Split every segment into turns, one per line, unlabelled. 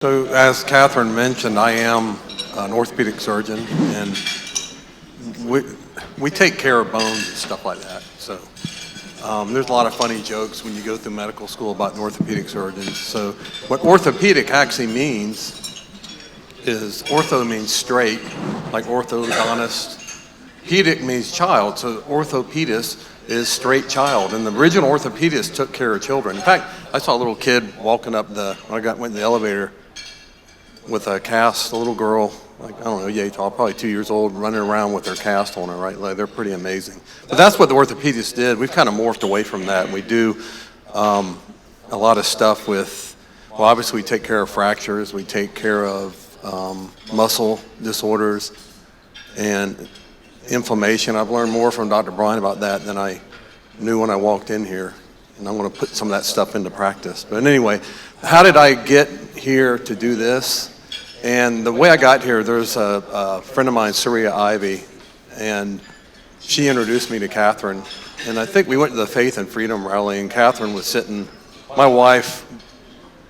So as Catherine mentioned, I am an orthopedic surgeon, and we take care of bones and stuff like that. So there's a lot of funny jokes when you go through medical school about an orthopedic surgeon. So what orthopedic actually means is ortho means straight, like orthodontist. Pedic means child, so orthopedist is straight child. And the original orthopedist took care of children. In fact, I saw a little kid walking up when I went in the elevator with a cast, a little girl, like, I don't know, yay tall, probably 2 years old, running around with their cast on her right leg. They're pretty amazing. But that's what the orthopedists did. We've kind of morphed away from that. We do a lot of stuff with, well, obviously we take care of fractures, we take care of muscle disorders and inflammation. I've learned more from Dr. Bryan about that than I knew when I walked in here. And I'm going to put some of that stuff into practice. But anyway, how did I get here to do this? And the way I got here, there's a friend of mine, Surya Ivy, and she introduced me to Catherine. And I think we went to the Faith and Freedom rally, and Catherine was sitting. My wife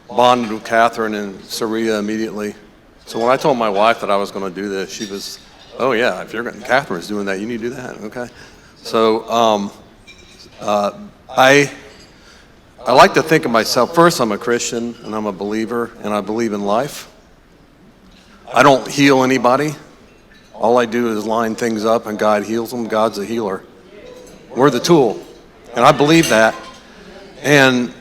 bonded with Catherine and Surya immediately. So when I told my wife that I was going to do this, she was, oh yeah, if Catherine's doing that, you need to do that, okay? So I like to think of myself, first I'm a Christian and I'm a believer and I believe in life. I don't heal anybody. All I do is line things up and God heals them. God's a healer. We're the tool. And I believe that. And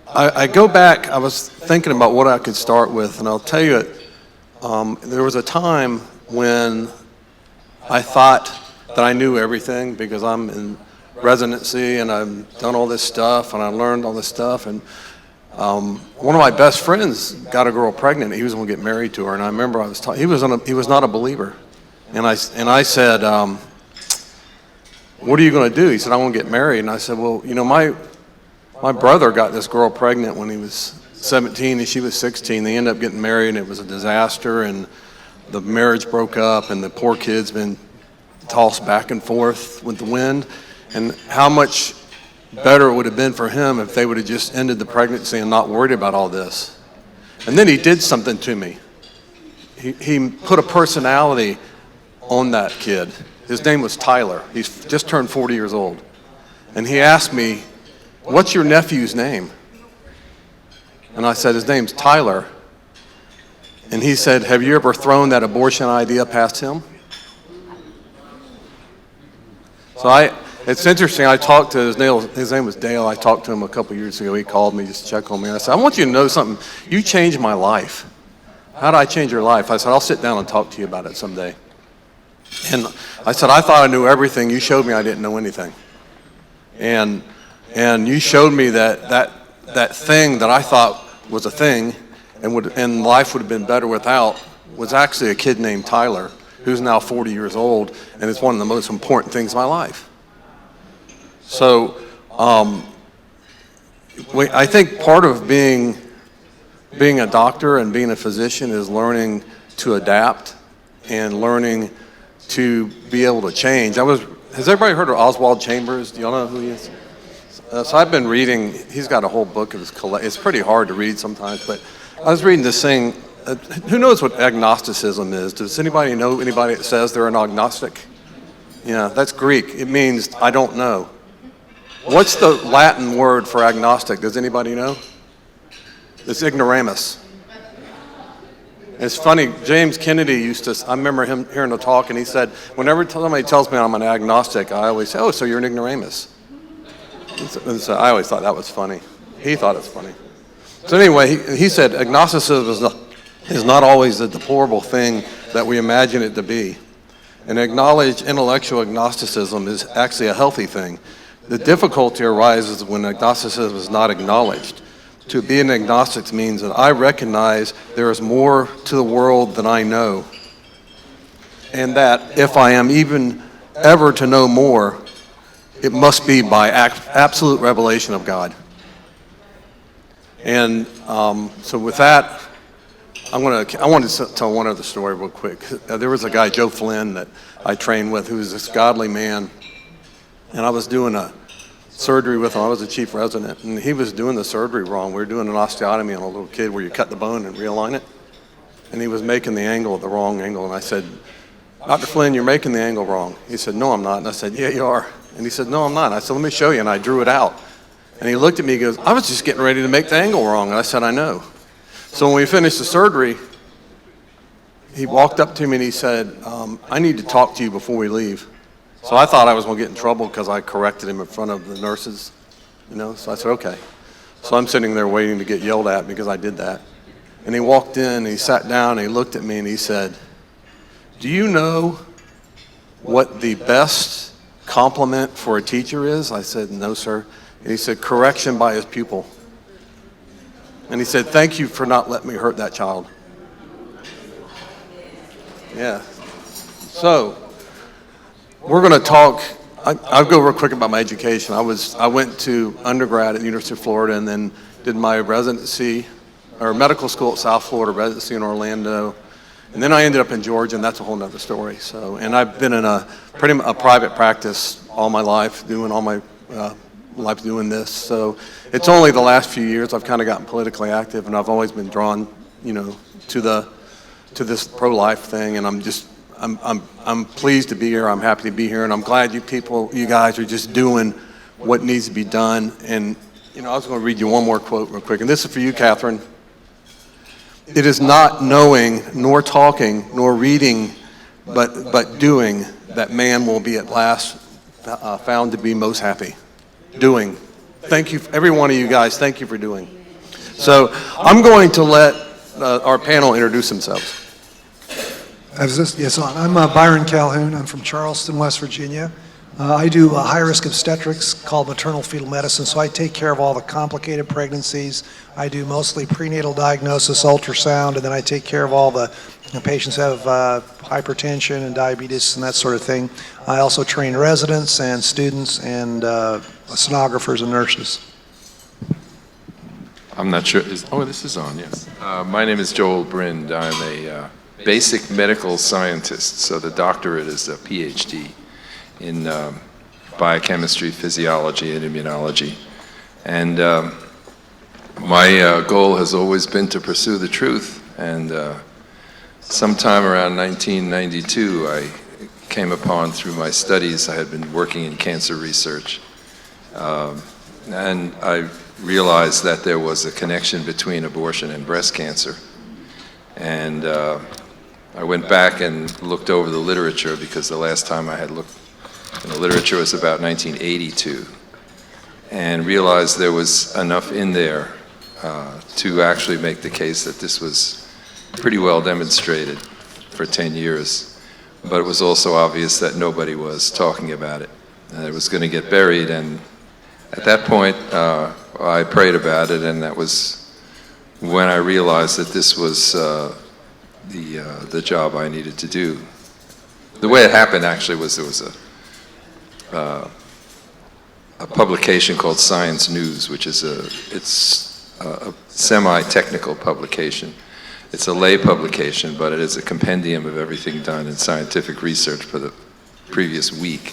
I go back, I was thinking about what I could start with, and I'll tell you, there was a time when I thought that I knew everything because I'm in residency and I've done all this stuff and I learned all this stuff. And one of my best friends got a girl pregnant. He was going to get married to her, and I remember he was not a believer, and I said, "What are you going to do?" He said, "I want to get married." And I said, "Well, you know, my brother got this girl pregnant when he was 17 and she was 16. They ended up getting married, and it was a disaster, and the marriage broke up, and the poor kid's been tossed back and forth with the wind. And how much better it would have been for him if they would have just ended the pregnancy and not worried about all this." And then he did something to me. He put a personality on that kid. His name was Tyler. He's just turned 40 years old. And he asked me, "What's your nephew's name?" And I said, "His name's Tyler." And he said, "Have you ever thrown that abortion idea past him?" So it's interesting, I talked to his name was Dale. I talked to him a couple years ago. He called me just to check on me. I said, "I want you to know something. You changed my life." "How did I change your life?" I said, "I'll sit down and talk to you about it someday." And I said, "I thought I knew everything. You showed me I didn't know anything. And you showed me that thing that I thought was a thing and life would have been better without was actually a kid named Tyler, who's now 40 years old, and it's one of the most important things in my life." So I think part of being a doctor and being a physician is learning to adapt and learning to be able to change. Has everybody heard of Oswald Chambers? Do y'all know who he is? So I've been reading, he's got a whole book of his it's pretty hard to read sometimes, but I was reading this thing. Who knows what agnosticism is? Does anybody know anybody that says they're an agnostic? Yeah, that's Greek. It means I don't know. What's the Latin word for agnostic? Does anybody know? It's ignoramus. It's funny, James Kennedy I remember him hearing a talk, and he said, whenever somebody tells me I'm an agnostic, I always say, "Oh, so you're an ignoramus." And so I always thought that was funny. He thought it was funny. So anyway, he said agnosticism is not always the deplorable thing that we imagine it to be. And acknowledged intellectual agnosticism is actually a healthy thing. The difficulty arises when agnosticism is not acknowledged. To be an agnostic means that I recognize there is more to the world than I know, and that if I am even ever to know more, it must be by absolute revelation of God. And so with that, I want to tell one other story real quick. There was a guy, Joe Flynn, that I trained with, who was this godly man, and I was doing surgery with him. I was the chief resident, and he was doing the surgery wrong. We were doing an osteotomy on a little kid where you cut the bone and realign it, and he was making the angle the wrong angle. And I said, Dr. Flynn, you're making the angle wrong. He said, no, I'm not. And I said, yeah, you are. And he said, no, I'm not. And I said, let me show you. And I drew it out. And he looked at me, he goes, I was just getting ready to make the angle wrong. And I said, I know. So when we finished the surgery, he walked up to me and he said, I need to talk to you before we leave. So I thought I was going to get in trouble because I corrected him in front of the nurses, so I said, okay. So I'm sitting there waiting to get yelled at because I did that. And he walked in and he sat down and he looked at me and he said, do you know what the best compliment for a teacher is? I said, no, sir. And he said, correction by his pupil. And he said, thank you for not letting me hurt that child. Yeah. So we're going to talk. I'll go real quick about my education. I went to undergrad at the University of Florida and then did my residency or medical school at South Florida, residency in Orlando. And then I ended up in Georgia, and that's a whole nother story. So, and I've been in a private practice all my life, doing this. So it's only the last few years I've kind of gotten politically active, and I've always been drawn, to this pro-life thing. And I'm pleased to be here. I'm happy to be here, and I'm glad you guys are just doing what needs to be done. And I was going to read you one more quote real quick, and this is for you, Catherine. It is not knowing, nor talking, nor reading, but doing that man will be at last found to be most happy. Doing. Thank you, every one of you guys. Thank you for doing. So I'm going to let our panel introduce themselves.
Yes, I'm Byron Calhoun. I'm from Charleston, West Virginia. I do high-risk obstetrics called maternal fetal medicine, so I take care of all the complicated pregnancies. I do mostly prenatal diagnosis, ultrasound, and then I take care of all the patients who have hypertension and diabetes and that sort of thing. I also train residents and students and sonographers and nurses.
I'm not sure. This is on, yes. My name is Joel Brind. I'm a basic medical scientist, so the doctorate is a PhD in biochemistry, physiology, and immunology. And my goal has always been to pursue the truth. And sometime around 1992, I came upon, through my studies, I had been working in cancer research, and I realized that there was a connection between abortion and breast cancer. And I went back and looked over the literature, because the last time I had looked in the literature was about 1982, and realized there was enough in there to actually make the case that this was pretty well demonstrated for 10 years. But it was also obvious that nobody was talking about it, and it was going to get buried. And at that point, I prayed about it, and that was when I realized that this was the job I needed to do. The way it happened actually was there was a publication called Science News, which is a semi-technical publication. It's a lay publication, but it is a compendium of everything done in scientific research for the previous week.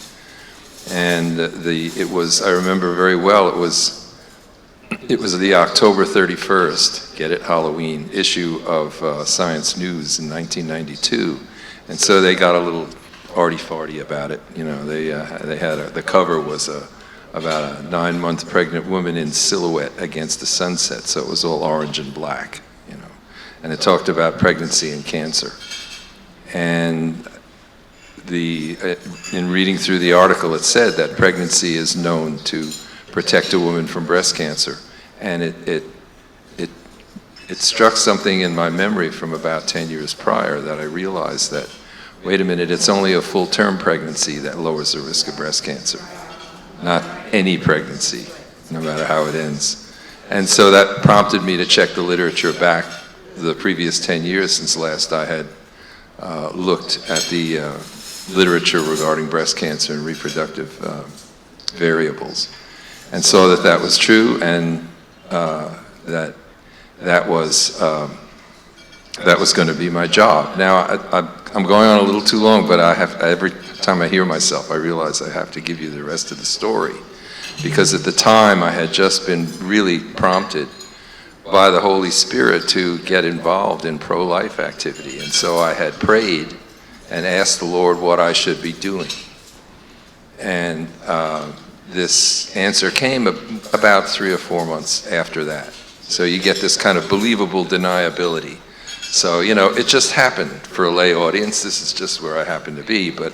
And it was, I remember very well, it was the October 31st, get it, Halloween, issue of Science News in 1992. And so they got a little arty-farty about it. They had the cover was about a 9-month pregnant woman in silhouette against the sunset, so it was all orange and black, and it talked about pregnancy and cancer. And in reading through the article, it said that pregnancy is known to protect a woman from breast cancer, and it struck something in my memory from about 10 years prior, that I realized that, wait a minute, it's only a full-term pregnancy that lowers the risk of breast cancer, not any pregnancy, no matter how it ends. And so that prompted me to check the literature back the previous 10 years since last I had looked at the literature regarding breast cancer and reproductive variables, and saw that that was true, and that was going to be my job. Now, I'm going on a little too long, but every time I hear myself, I realize I have to give you the rest of the story. because at the time I had just been really prompted by the Holy Spirit to get involved in pro-life activity. And so I had prayed and asked the Lord what I should be doing. And this answer came about 3 or 4 months after that. So you get this kind of believable deniability. So, it just happened for a lay audience. This is just where I happened to be, but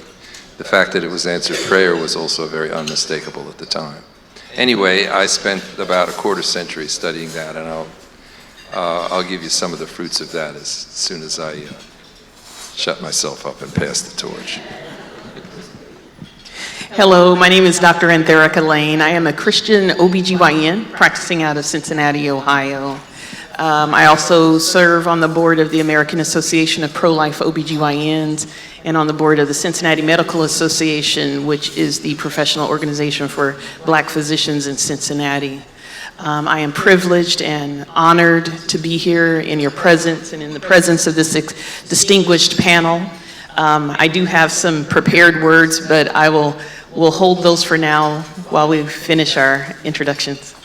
the fact that it was answered prayer was also very unmistakable at the time. Anyway, I spent about a quarter century studying that, and I'll give you some of the fruits of that as soon as I shut myself up and pass the torch.
Hello, my name is Dr. Antherica Lane. I am a Christian OBGYN practicing out of Cincinnati, Ohio. I also serve on the board of the American Association of Pro-Life OBGYNs and on the board of the Cincinnati Medical Association, which is the professional organization for Black physicians in Cincinnati. I am privileged and honored to be here in your presence and in the presence of this distinguished panel. I do have some prepared words, but we'll hold those for now while we finish our introductions.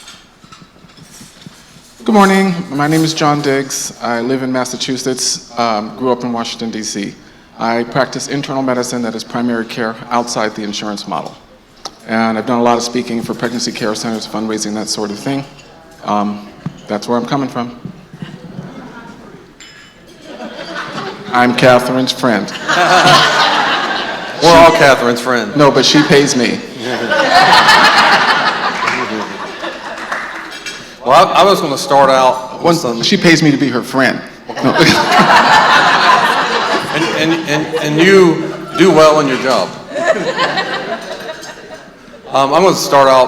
Good morning. My name is John Diggs. I live in Massachusetts, grew up in Washington, D.C. I practice internal medicine that is primary care outside the insurance model. And I've done a lot of speaking for pregnancy care centers, fundraising, that sort of thing. That's where I'm coming from. I'm Catherine's friend.
We're all Catherine's friend.
No, but she pays me.
Well, I was going to start out with some...
She pays me to be her friend. No.
and you do well in your job. I'm going to start out